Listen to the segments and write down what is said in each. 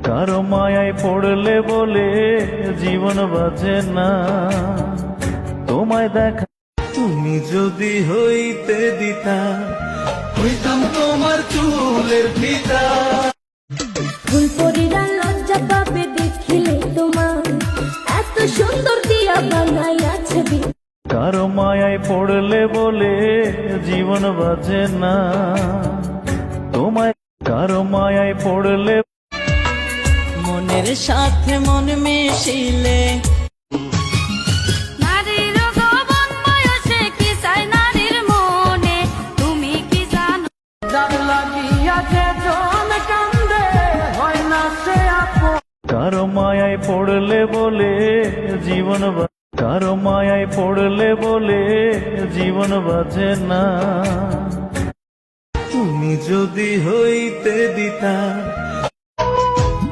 কারো মায়ায় পড়লে বলে জীবন বাঁচে না। তোমায় দেখা তুমি যদি হইতে দিতা, হইতাম তোমার চুলের ফিতা। ফুলপরিরা লজ্জা পাবে দেখিলে তোমার, এত সুন্দর দিয়া বানাইয়াছে কারো মায়ায় পড়লে বলে জীবন বাঁচে না। তোমায় কারো মায়ায় পড়লে মনের সাথে মন মিশিলে নারীর গবন বয়সে কি চাই নারীর মনে, তুমি কি জানো? যার লাগিয়াছে জন কান্দে হয় না সে আপন। কারো মায়ায় পড়লে বলে জীবন কারো মায়ায় পড়লে বলে জীবন বাঁচে না। তুমি যদি হইতে দিতা,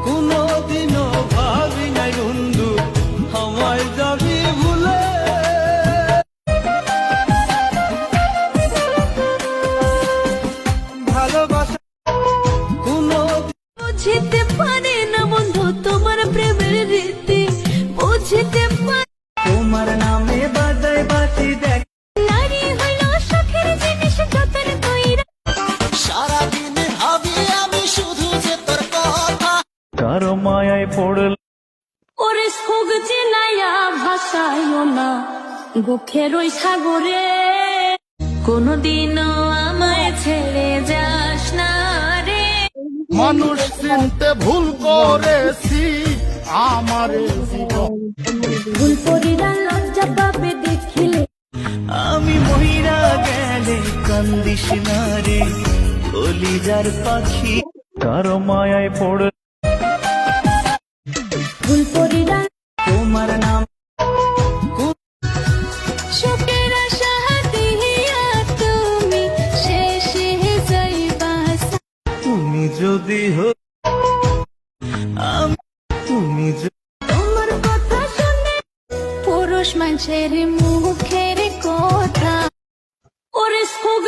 কোনদিনও ভাবি নাই বন্ধু আমায় যাবি ভুলে। ভালোবাসা কোনো বুঝিতে পারে না বন্ধু তোমার প্রেমের রীতি, বুঝিতে পারে তোমার নামে বাজায় বাঁশি দেখ। নারী হইল শখের জিনিস যতন কইরা, সারাদিন ভাবি আমি শুধু যে তোর কথা। কারো মায়ায় পড়লে ওরে সুখ চিনাইয়া ভাসাইও না বুকের ওই সাগরে, কোনদিনও আমায় ছেড়ে যাস না রে। মানুষ চিনতে ভুল করেছি আমারে জীবন। ফুলপরিরা লজ্জা পাবে দেখিলে, আমি মহিরা গেলে কান্দিস না রে কলিজার পাখি। কারো মায়ায় পড়লে ফুলপরিরা তোমার নাম সুখের আশা দিয়া তুমি শেষে যাইবা। তুমি যদি তুমি তোমার কথা শুনে পুরুষ মানুষের মুখের কথা, ওরে সুখ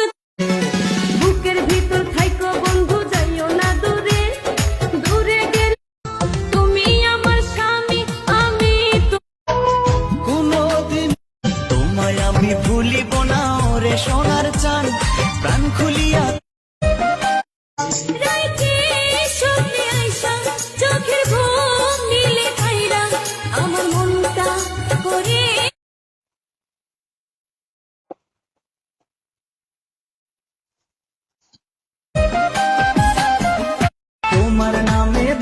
বুকের ভিতর থাইকো বন্ধু যাইও না দূরে, দূরে গেলে তুমি আমার স্বামী আমি তো। কোনদিন তোমায় আমি ভুলিব না ওরে সোনার চান প্রাণ খুলিয়া। রাইতে স্বপ্নে আইসা চোখের ঘুম